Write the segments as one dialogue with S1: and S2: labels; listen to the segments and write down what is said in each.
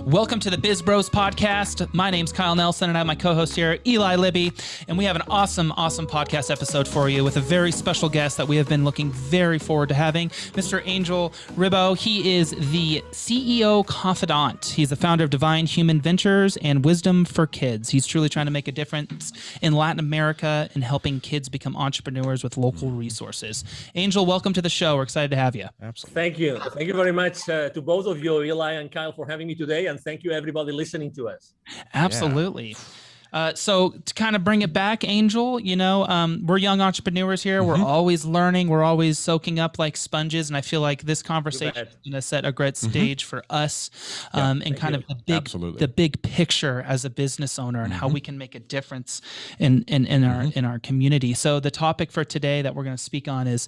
S1: Welcome to the Biz Bros podcast. My name's Kyle Nelson, and I have my co-host here, Eli Libby, and we have an awesome podcast episode for you with a very special guest that we have been looking very forward to having, Mr. Angel Ribo. He is the CEO confidant. He's the founder of Divine Human Ventures and Wisdom for Kids. He's truly trying to make a difference in Latin America and helping kids become entrepreneurs with local resources. Angel, welcome to the show. We're excited to have you.
S2: Absolutely. Thank you. Thank you very much to both of you, Eli and Kyle, for having me today. And thank you, everybody listening to us.
S1: Absolutely. Yeah. So to kind of bring it back, Angel, we're young entrepreneurs here. Mm-hmm. We're always learning. We're always soaking up like sponges. And I feel like this conversation is going to set a great stage for us and kind of the big picture as a business owner and how we can make a difference in our community. So the topic for today that we're going to speak on is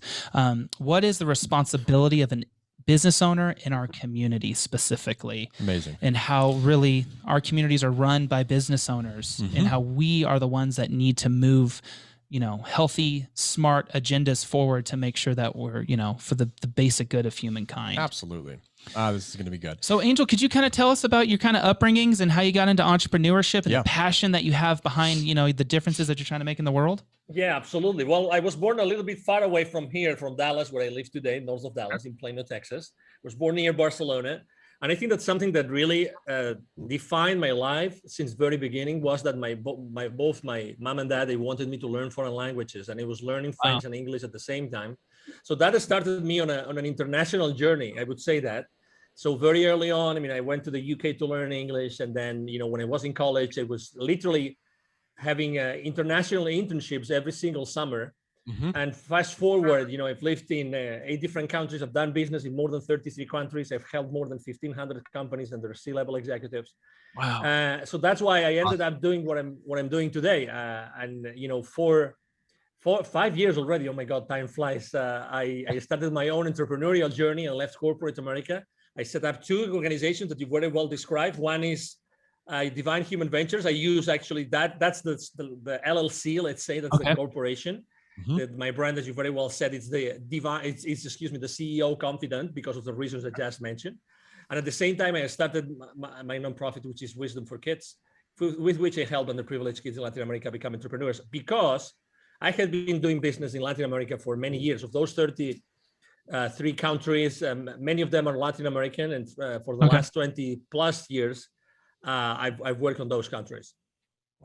S1: what is the responsibility of an business owner in our community specifically.
S3: Amazing.
S1: And how really our communities are run by business owners and how we are the ones that need to move, healthy, smart agendas forward to make sure that we're, for the basic good of humankind.
S3: Absolutely. This is going to be good.
S1: So Angel, could you kind of tell us about your kind of upbringings and how you got into entrepreneurship and the passion that you have behind, the differences that you're trying to make in the world?
S2: Yeah, absolutely. Well, I was born a little bit far away from here, from Dallas, where I live today, north of Dallas, in Plano, Texas. I was born near Barcelona. And I think that's something that really defined my life since very beginning was that both my mom and dad, they wanted me to learn foreign languages, and I was learning French and English at the same time. So that started me on an international journey, I would say that. So very early on, I went to the UK to learn English. And then, when I was in college, I was literally having international internships every single summer. And fast forward, I've lived in 8 different countries. I've done business in more than 33 countries. I've helped more than 1,500 companies and their C-level executives.
S1: Wow.
S2: So that's why I ended up doing what I'm doing today. For 5 years already, oh my God, time flies. I started my own entrepreneurial journey. I left corporate America. I set up 2 organizations that you very well described. One is Divine Human Ventures. I use actually that's the LLC, let's say, that's the corporation. My brand, as you very well said, it's the Divine, it's the CEO confidant because of the reasons I just mentioned. And at the same time, I started my nonprofit, which is Wisdom for Kids, with which I help underprivileged kids in Latin America become entrepreneurs, because I had been doing business in Latin America for many years. Of those 33 countries, many of them are Latin American, and for the last 20 plus years, I've worked on those countries.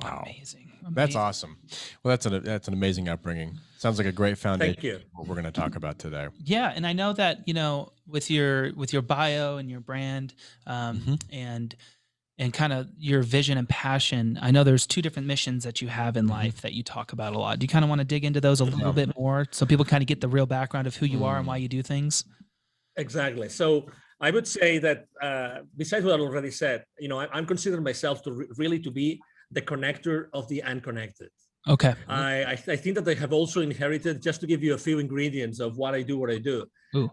S1: Wow. Amazing.
S3: That's awesome. Well, that's an amazing upbringing. Sounds like a great foundation.
S2: Thank you.
S3: For what we're going to talk about today.
S1: Yeah. And I know that, with your bio and your brand, and kind of your vision and passion, I know there's 2 different missions that you have in life that you talk about a lot. Do you kind of want to dig into those a little bit more so people kind of get the real background of who you are and why you do things?
S2: Exactly. So I would say that besides what I already said, I'm considering myself to really to be the connector of the unconnected.
S1: Okay.
S2: I think that I have also inherited, just to give you a few ingredients of what I do,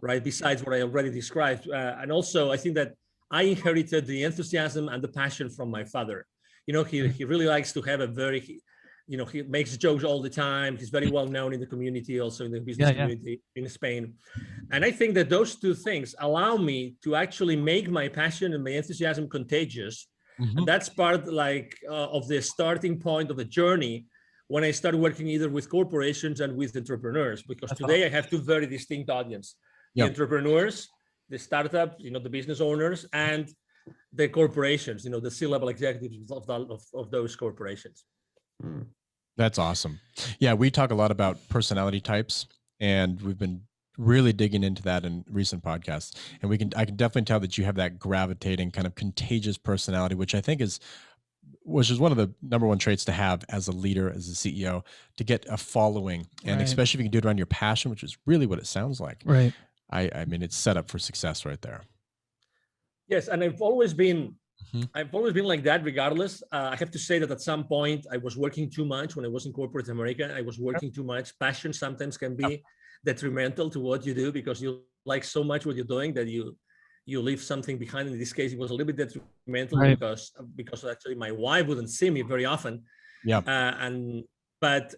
S2: right? Besides what I already described. And also I think that I inherited the enthusiasm and the passion from my father. He really likes to have he makes jokes all the time. He's very well known in the community, also in the business community in Spain. And I think that those 2 things allow me to actually make my passion and my enthusiasm contagious. And that's part of the starting point of the journey when I started working either with corporations and with entrepreneurs, because today I have 2 very distinct audiences, the entrepreneurs, the startups, the business owners, and the corporations, the C-level executives of those corporations.
S3: That's awesome. Yeah, we talk a lot about personality types, and we've been really digging into that in recent podcasts. And I can definitely tell that you have that gravitating kind of contagious personality, which I think is one of the number 1 traits to have as a leader, as a CEO, to get a following. And especially if you can do it around your passion, which is really what it sounds like.
S1: Right.
S3: I mean, it's set up for success right there.
S2: Yes. And I've always been like that regardless. I have to say that at some point I was working too much when I was in corporate America. I was working too much. Passion sometimes can be detrimental to what you do because you like so much what you're doing that you leave something behind. In this case, it was a little bit detrimental because actually my wife wouldn't see me very often.
S3: Yeah.
S2: But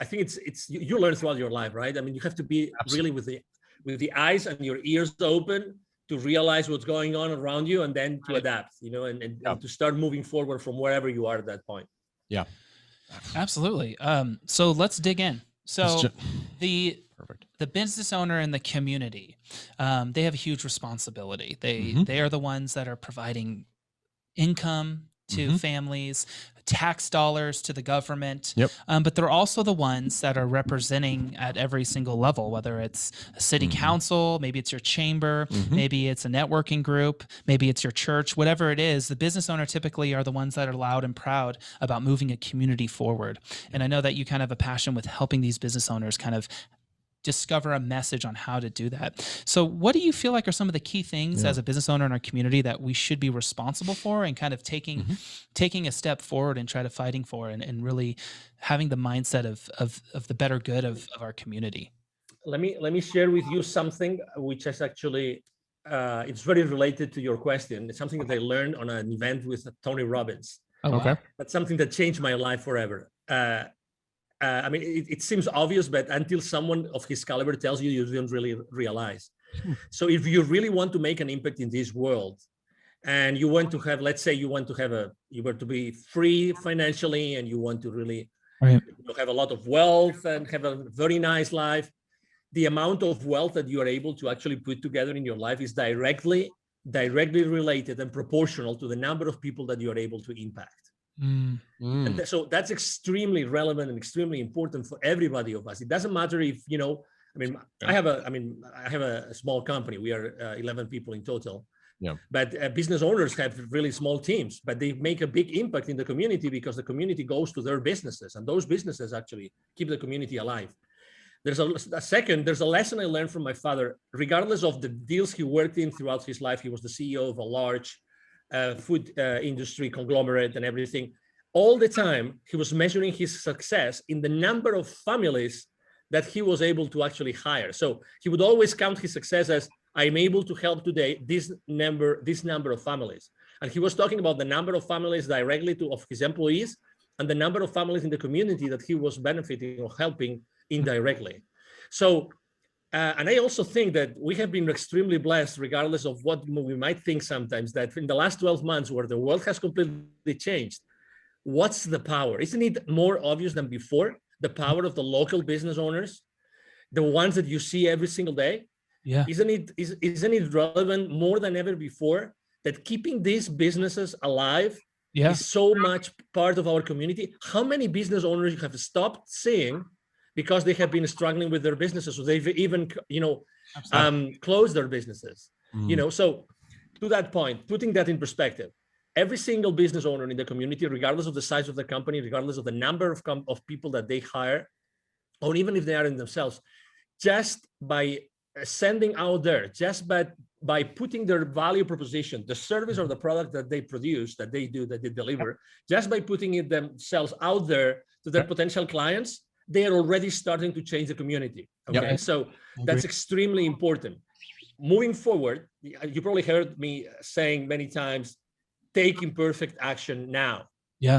S2: I think it's you learn throughout your life, right? I mean, you have to be really with the eyes and your ears open to realize what's going on around you, and then to adapt, and to start moving forward from wherever you are at that point.
S3: Yeah,
S1: absolutely. So let's dig in. So
S3: perfect.
S1: The business owner and the community, they have a huge responsibility. They are the ones that are providing income to families, tax dollars to the government.
S3: Yep.
S1: But they're also the ones that are representing at every single level, whether it's a city council, maybe it's your chamber, maybe it's a networking group, maybe it's your church, whatever it is. The business owner typically are the ones that are loud and proud about moving a community forward. And I know that you kind of have a passion with helping these business owners kind of discover a message on how to do that. So what do you feel like are some of the key things as a business owner in our community that we should be responsible for, and kind of taking a step forward and try to fighting for, and really having the mindset of the better good of our community?
S2: Let me share with you something which is actually it's very related to your question. It's something that I learned on an event with Tony Robbins.
S1: Oh, okay.
S2: That's something that changed my life forever. I mean, it seems obvious, but until someone of his caliber tells you, you don't really realize. So if you really want to make an impact in this world, and you want to have, let's say you were to be free financially, and you want to really have a lot of wealth and have a very nice life, the amount of wealth that you are able to actually put together in your life is directly related and proportional to the number of people that you are able to impact. And so that's extremely relevant and extremely important for everybody of us. It doesn't matter if, I have a small company. We are 11 people in total.
S3: Yeah.
S2: But business owners have really small teams, but they make a big impact in the community because the community goes to their businesses, and those businesses actually keep the community alive. There's a lesson I learned from my father. Regardless of the deals he worked in throughout his life, he was the CEO of a large food industry conglomerate and everything. All the time, he was measuring his success in the number of families that he was able to actually hire. So he would always count his success as, I'm able to help today this number of families. And he was talking about the number of families directly of his employees, and the number of families in the community that he was benefiting or helping indirectly. So and I also think that we have been extremely blessed, regardless of what we might think sometimes, that in the last 12 months where the world has completely changed, what's the power? Isn't it more obvious than before? The power of the local business owners, the ones that you see every single day.
S1: Yeah.
S2: Isn't it relevant more than ever before that keeping these businesses alive is so much part of our community? How many business owners have stopped seeing because they have been struggling with their businesses, so they've even, closed their businesses, So to that point, putting that in perspective, every single business owner in the community, regardless of the size of the company, regardless of the number of people that they hire, or even if they are in themselves, just by sending out there, just by putting their value proposition, the service or the product that they produce, that they deliver, just by putting it themselves out there to their potential clients, they are already starting to change the community. Okay, so that's extremely important. Moving forward, you probably heard me saying many times, take imperfect action now.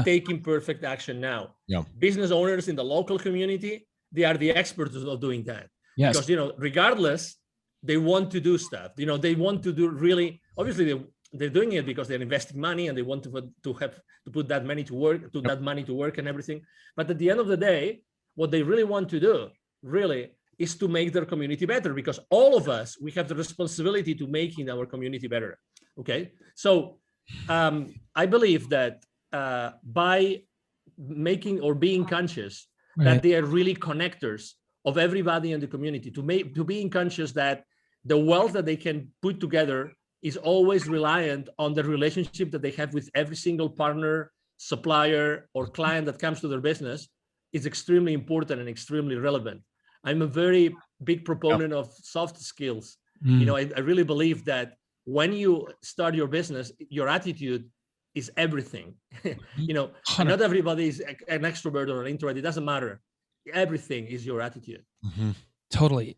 S2: Take imperfect action now. Business owners in the local community, they are the experts of doing that. Because regardless, they want to do stuff. They want to do really. Obviously, they're doing it because they're investing money and they want to put that money to work, that money to work and everything. But at the end of the day, what they really want to do really is to make their community better, because all of us, we have the responsibility to making our community better. Okay, so I believe that by making or being conscious that they are really connectors of everybody in the community, to being conscious that the wealth that they can put together is always reliant on the relationship that they have with every single partner, supplier, or client that comes to their business, is extremely important and extremely relevant. I'm a very big proponent of soft skills. I really believe that when you start your business, your attitude is everything. Not everybody is an extrovert or an introvert. It doesn't matter. Everything is your attitude.
S1: Totally.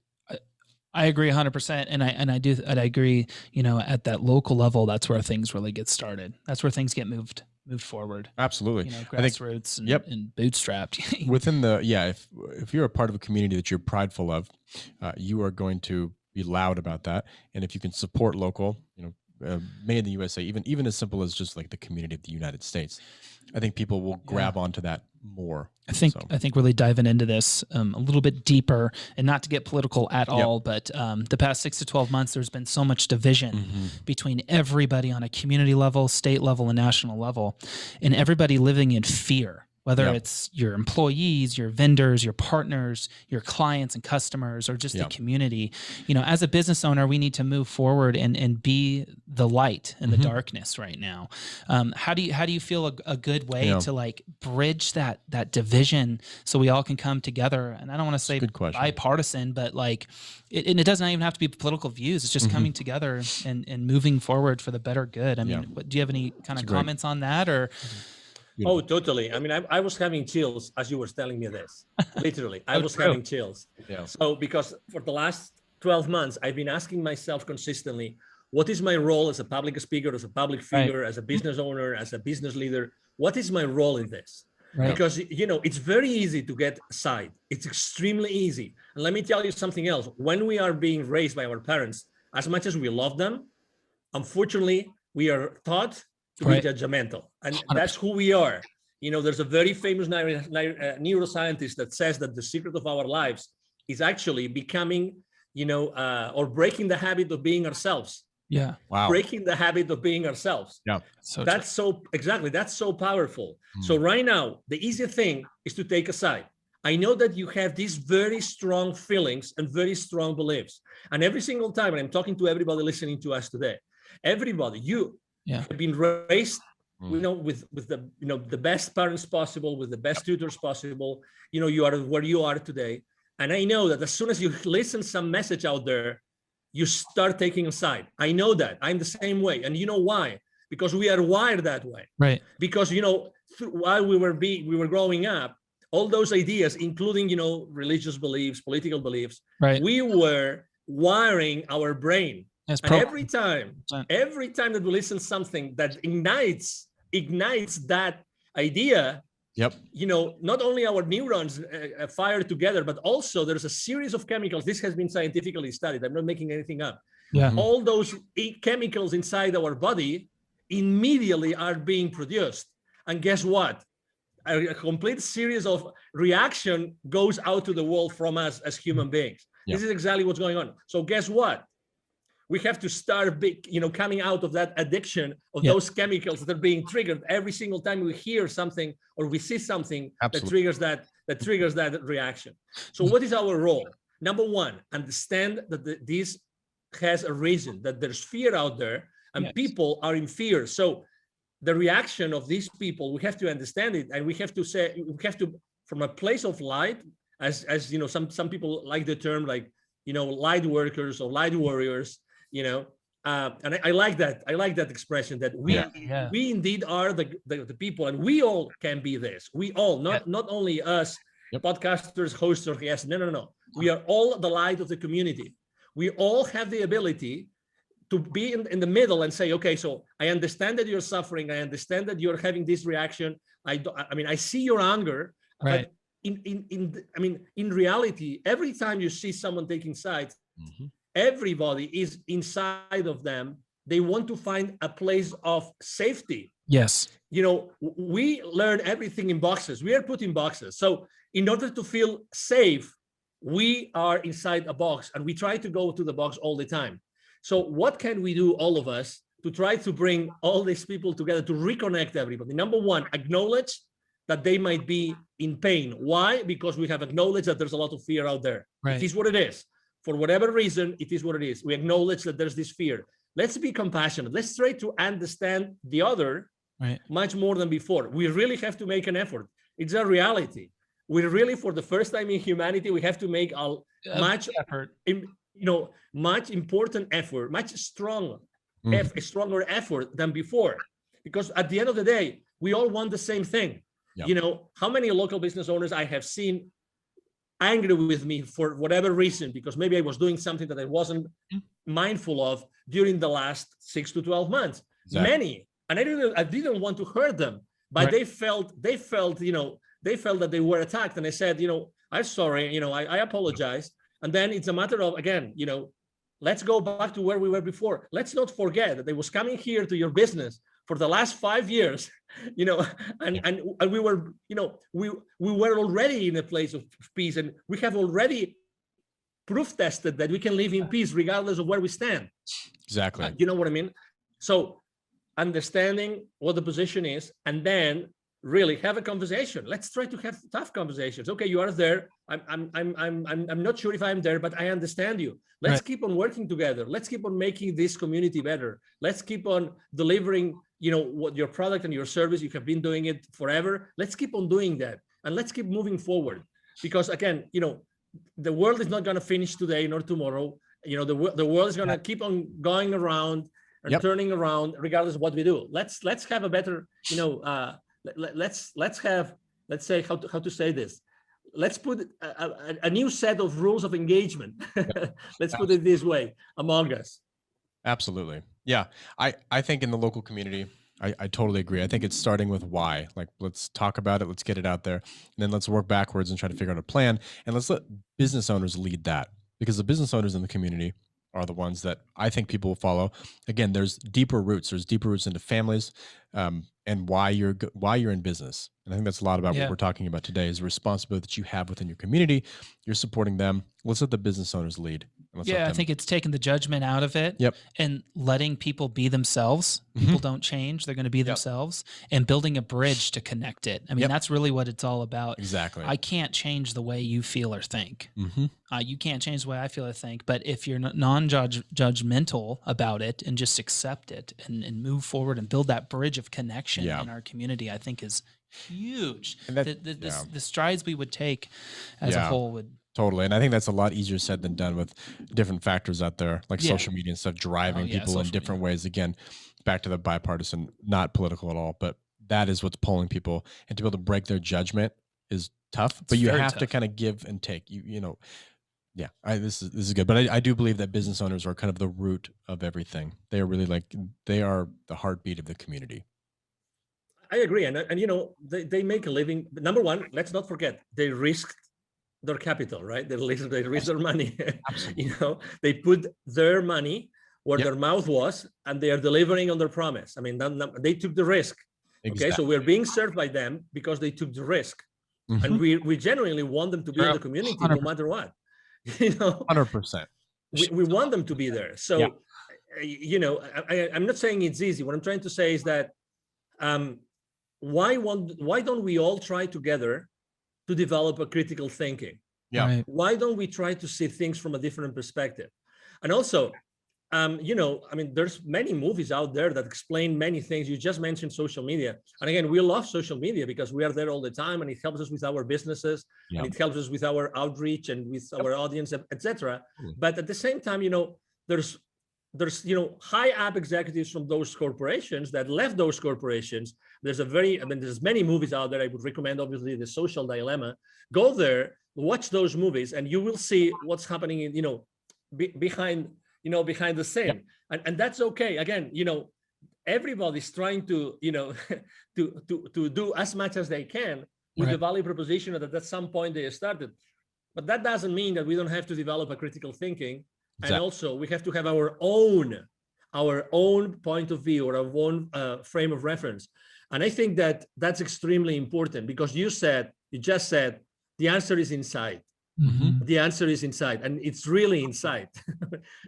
S1: I agree 100%. And I agree, at that local level, that's where things really get started. That's where things get moved forward.
S3: Absolutely.
S1: Grassroots and bootstrapped.
S3: Within if you're a part of a community that you're prideful of, you are going to be loud about that. And if you can support local, made in the USA, even as simple as just like the community of the United States, I think people will grab onto that more.
S1: I think really diving into this a little bit deeper, and not to get political at all, but the past 6 to 12 months, there's been so much division between everybody on a community level, state level, and national level, and everybody living in fear. Whether it's your employees, your vendors, your partners, your clients and customers, or just the community, as a business owner, we need to move forward and be the light in the darkness right now. How do you feel a good way to like bridge that division so we all can come together? And I don't want to say bipartisan, but like it doesn't even have to be political views. It's just coming together and moving forward for the better good. I mean, do you have any kind of comments on that or?
S2: Oh, totally. I mean, I was having chills as you were telling me this. Literally, I was having chills. Yeah. So because for the last 12 months, I've been asking myself consistently, what is my role as a public speaker, as a public figure, as a business owner, as a business leader? What is my role in this? Right. Because, it's very easy to get aside. It's extremely easy. And let me tell you something else. When we are being raised by our parents, as much as we love them, unfortunately, we are taught to be judgmental, and 100%. That's who we are. There's a very famous neuroscientist that says that the secret of our lives is actually becoming, or breaking the habit of being ourselves.
S1: Yeah.
S3: Wow.
S2: Breaking the habit of being ourselves.
S3: Yeah.
S2: That's so powerful. So right now, the easy thing is to take a side. I know that you have these very strong feelings and very strong beliefs, and every single time, and I'm talking to everybody listening to us today, everybody, have been raised, with the best parents possible, with the best tutors possible. You are where you are today. And I know that as soon as you listen some message out there, you start taking a side. I know that. I'm the same way. And you know why? Because we are wired that way.
S1: Right.
S2: Because, while we were growing up, all those ideas, including, religious beliefs, political beliefs, we were wiring our brain. And every time that we listen to something that ignites that idea, not only our neurons fire together, but also there's a series of chemicals. This has been scientifically studied. I'm not making anything up. Yeah. All those chemicals inside our body immediately are being produced. And guess what? A complete series of reaction goes out to the world from us as human beings. This is exactly what's going on. So guess what? We have to start coming out of that addiction of those chemicals that are being triggered every single time we hear something or we see something that triggers that reaction. So what is our role? Number one, understand that this has a reason, that there's fear out there and people are in fear. So the reaction of these people, we have to understand it, and we have to from a place of light, as some people like the term, like, light workers or light warriors. And I like that. I like that expression, that we indeed are the people, and we all can be this. We all, not only us, podcasters, hosts, or guests. No. We are all the light of the community. We all have the ability to be in the middle and say, okay, so I understand that you're suffering. I understand that you're having this reaction. I see your anger. Right. But in reality, every time you see someone taking sides, everybody is inside of them. They want to find a place of safety.
S1: Yes.
S2: We learn everything in boxes. We are put in boxes. So in order to feel safe, we are inside a box, and we try to go to the box all the time. So what can we do, all of us, to try to bring all these people together, to reconnect everybody? Number one, acknowledge that they might be in pain. Why? Because we have acknowledged that there's a lot of fear out there. Right. It is what it is. For whatever reason, it is what it is. We acknowledge that there's this fear. Let's be compassionate. Let's try to understand the other much more than before. We really have to make an effort. It's a reality. We really, for the first time in humanity, we have to make a much effort. Much important effort, much stronger effort than before. Because at the end of the day, we all want the same thing. Yep. How many local business owners I have seen angry with me for whatever reason, because maybe I was doing something that I wasn't mindful of during the last 6 to 12 months. Exactly. Many, and I didn't want to hurt them, but they felt that they were attacked, and I said, I'm sorry, I apologize. And then it's a matter of, again, let's go back to where we were before. Let's not forget that they was coming here to your business for the last 5 years, and we were, we were already in a place of peace, and we have already proof tested that we can live in peace regardless of where we stand.
S3: Exactly.
S2: You know what I mean? So understanding what the position is, and then really have a conversation. Let's try to have tough conversations. Okay, you are there. I'm not sure if I'm there, but I understand you. Let's keep on working together. Let's keep on making this community better. Let's keep on delivering, what your product and your service. You have been doing it forever. Let's keep on doing that, and let's keep moving forward. Because again, the world is not going to finish today nor tomorrow. The world is going to keep on going around and turning around regardless of what we do. Let's have a better, let's say how to say this. Let's put a new set of rules of engagement. Let's put it this way among us.
S3: Absolutely. Yeah. I think in the local community, I totally agree. I think it's starting with why. Like, let's talk about it. Let's get it out there. And then let's work backwards and try to figure out a plan. And let's let business owners lead that, because the business owners in the community are the ones that I think people will follow. Again, there's deeper roots. There's deeper roots into families, and why you're in business. And I think that's a lot about what we're talking about today, is the responsibility that you have within your community. You're supporting them. Let's let the business owners lead.
S1: I think it's taking the judgment out of it and letting people be themselves. People don't change. They're going to be themselves, and building a bridge to connect it. I mean, that's really what it's all about.
S3: Exactly.
S1: I can't change the way you feel or think. You can't change the way I feel or think. But if you're non-judgmental about it and just accept it and move forward and build that bridge of connection in our community, I think is huge. And the strides we would take as a whole would.
S3: Totally. And I think that's a lot easier said than done, with different factors out there, like social media and stuff, driving people in different ways. Again, back to the bipartisan, not political at all, but that is what's pulling people. And to be able to break their judgment is tough, but you have to kind of give and take. This is good. But I do believe that business owners are kind of the root of everything. They are really they are the heartbeat of the community.
S2: I agree. And they make a living. Number one, let's not forget, they risked their capital, right? They risk their money. They put their money where their mouth was, and they are delivering on their promise. I mean, they took the risk. Exactly. Okay, so we're being served by them because they took the risk, and we genuinely want them to be in the community 100%. No matter what.
S3: 100%.
S2: We want them to be there. So, I'm not saying it's easy. What I'm trying to say is that why don't we all try together to develop a critical thinking? Why don't we try to see things from a different perspective? And also, there's many movies out there that explain many things. You just mentioned social media. And again, we love social media because we are there all the time, and it helps us with our businesses, and it helps us with our outreach and with our audience, etc. But at the same time, there's high up executives from those corporations that left those corporations. There's many movies out there. I would recommend, obviously, The Social Dilemma. Go there, watch those movies, and you will see what's happening in, behind the scene. And that's okay. Again, everybody's trying to, to do as much as they can with the value proposition that at some point they started. But that doesn't mean that we don't have to develop a critical thinking. Exactly. And also we have to have our own point of view, or our own frame of reference. And I think that that's extremely important, because you just said the answer is inside. The answer is inside, and it's really inside.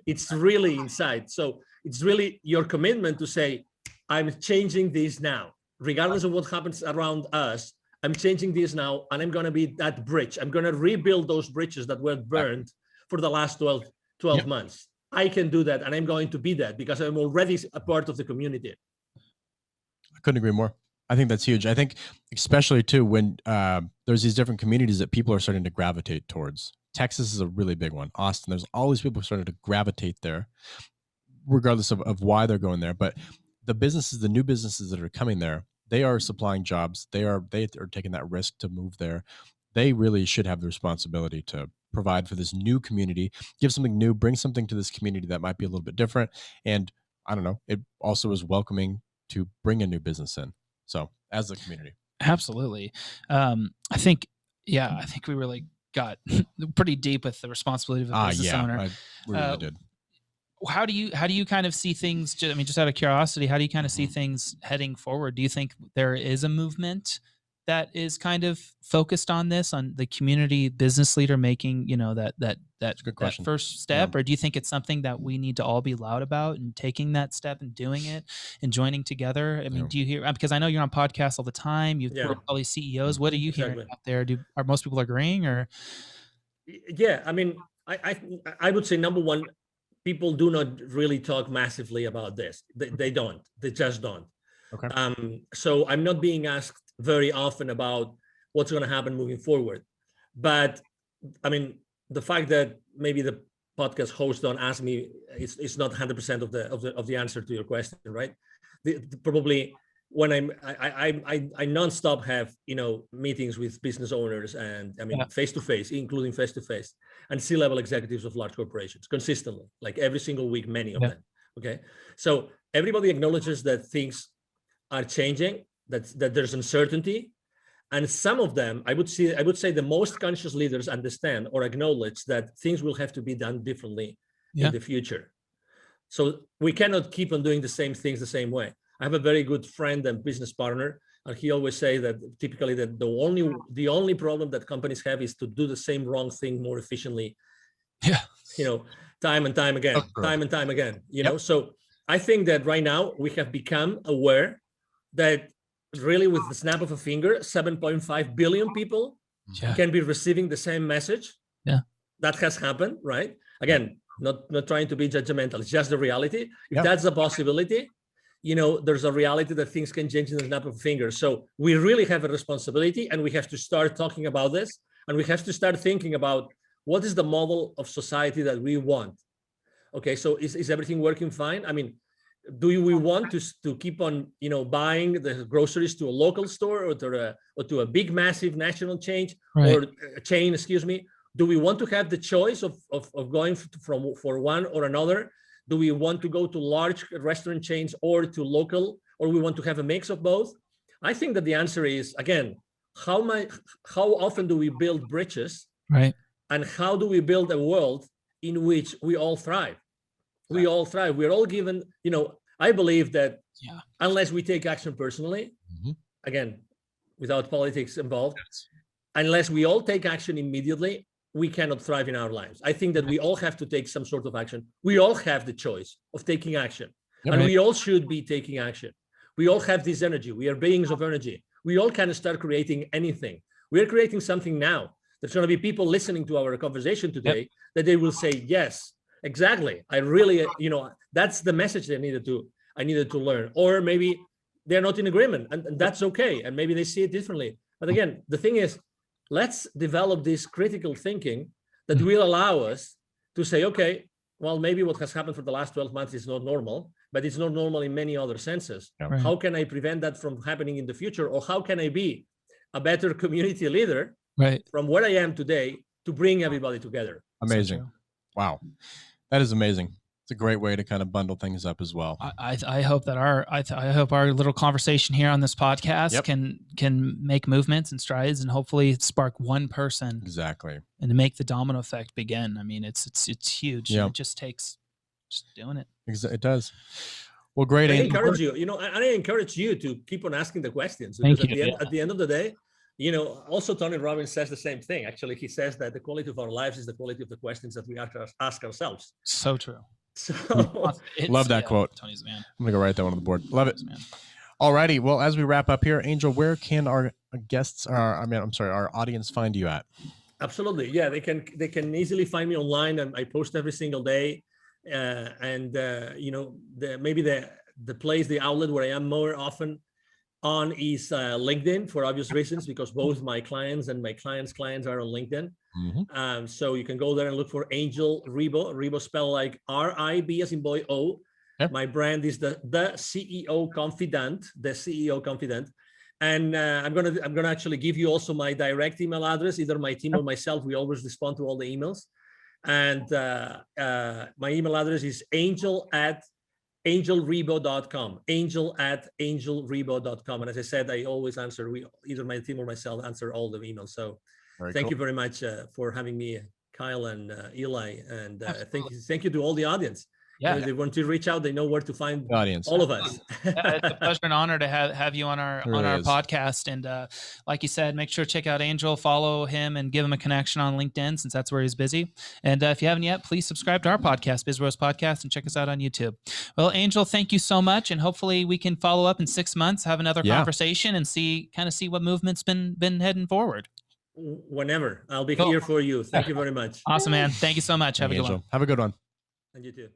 S2: It's really inside. So it's really your commitment to say, I'm changing this now, regardless of what happens around us. I'm changing this now, and I'm going to be that bridge. I'm going to rebuild those bridges that were burned for the last 12 months. I can do that, and I'm going to be that because I'm already a part of the community.
S3: I couldn't agree more. I think that's huge. I think especially too when there's these different communities that people are starting to gravitate towards. Texas is a really big one. Austin, there's all these people starting to gravitate there, regardless of why they're going there. But the new businesses that are coming there, they are supplying jobs. They are taking that risk to move there. They really should have the responsibility to provide for this new community, give something new, bring something to this community that might be a little bit different. And I don't know, it also is welcoming to bring a new business in. So as a community.
S1: Absolutely. I think we really got pretty deep with the responsibility of a business owner.
S3: We really did.
S1: how do you kind of see things? I mean, just out of curiosity, how do you kind of see things heading forward? Do you think there is a movement that is kind of focused on this, on the community business leader making, that
S3: good question.
S1: first step, or do you think it's something that we need to all be loud about and taking that step and doing it and joining together? I mean, do you hear, because I know you're on podcasts all the time, you work with all these CEOs. What are you hearing out there? Are most people agreeing, or?
S2: Yeah, I mean, I would say number one, people do not really talk massively about this. They don't. They just don't.
S3: Okay.
S2: So I'm not being asked very often about what's going to happen moving forward. But I mean, the fact that maybe the podcast host don't ask me, it's not 100% of the answer to your question, right? Probably when I nonstop have meetings with business owners, and I mean face to face, including face to face, and C-level executives of large corporations consistently, like every single week, many of them. Okay, so everybody acknowledges that things are changing, that there's uncertainty, and some of them, I would say the most conscious leaders understand or acknowledge that things will have to be done differently in the future. So we cannot keep on doing the same things the same way. I have a very good friend and business partner, and he always say that typically that the only problem that companies have is to do the same wrong thing more efficiently. Time and time again, time and time again. So I think that right now we have become aware that really with the snap of a finger, 7.5 billion people can be receiving the same message. That has happened, right? Again, not trying to be judgmental. It's just the reality. If that's a possibility, there's a reality that things can change in the snap of a finger. So we really have a responsibility, and we have to start talking about this, and we have to start thinking about what is the model of society that we want. Okay, so is everything working fine? I mean, do we want to keep on buying the groceries to a local store or to a big massive national chain or a chain? Excuse me. Do we want to have the choice of going for one or another? Do we want to go to large restaurant chains or to local, or we want to have a mix of both? I think that the answer is, again, how often do we build bridges,
S1: right?
S2: And how do we build a world in which we all thrive? We all thrive. We're all given, I believe that unless we take action personally, again, without politics involved, unless we all take action immediately, we cannot thrive in our lives. I think that we all have to take some sort of action. We all have the choice of taking action, and we all should be taking action. We all have this energy. We are beings of energy. We all can start creating anything. We are creating something now. There's going to be people listening to our conversation today that they will say, yes, exactly. I really, that's the message I needed to learn. Or maybe they're not in agreement, and that's okay. And maybe they see it differently. But again, the thing is, let's develop this critical thinking that will allow us to say, okay, well, maybe what has happened for the last 12 months is not normal, but it's not normal in many other senses. How can I prevent that from happening in the future? Or how can I be a better community leader from where I am today to bring everybody together?
S3: Amazing. Wow. That is amazing. It's a great way to kind of bundle things up as well.
S1: I hope that I hope our little conversation here on this podcast can make movements and strides, and hopefully spark one person
S3: exactly,
S1: and to make the domino effect begin. I mean, it's huge. It just takes just doing it.
S3: It does. Well, great.
S2: I encourage you. I encourage you to keep on asking the questions.
S1: Thank
S2: because
S1: you.
S2: At the end of the day, also Tony Robbins says the same thing. Actually, he says that the quality of our lives is the quality of the questions that we ask ourselves.
S1: So true.
S2: So
S3: love that quote.
S1: Tony's man.
S3: I'm gonna go write that one on the board. Love it. All righty. Well, as we wrap up here, Angel, where can our guests, our audience find you at?
S2: Absolutely. Yeah, they can easily find me online, and I post every single day. Maybe the outlet where I am more often on is LinkedIn, for obvious reasons, because both my clients and my clients' clients are on LinkedIn. So you can go there and look for Angel Ribo. Ribo spelled like R-I-B as in boy O. My brand is the CEO Confidant, the CEO Confidant. And I'm gonna actually give you also my direct email address, either my team or myself. We always respond to all the emails. And my email address is angel@angelribo.com, angel@angelribo.com. And as I said, I always answer, either my team or myself answer all the emails. So thank you very much for having me, Kyle and Eli. And thank you to all the audience.
S1: Yeah.
S2: If they want to reach out, they know where to find
S3: Audience.
S2: all of us.
S1: It's a pleasure and honor to have you on our
S3: really is.
S1: podcast. And like you said, make sure to check out Angel, follow him, and give him a connection on LinkedIn since that's where he's busy. And if you haven't yet, please subscribe to our podcast, Biz Bros Podcast, and check us out on YouTube. Well, Angel, thank you so much, and hopefully we can follow up in 6 months, have another conversation, and see what movement's been heading forward.
S2: Whenever, I'll be here for you. Thank you very much.
S1: Awesome, man. Thank you so much. Have a good one.
S3: Have a good one.
S2: And you too.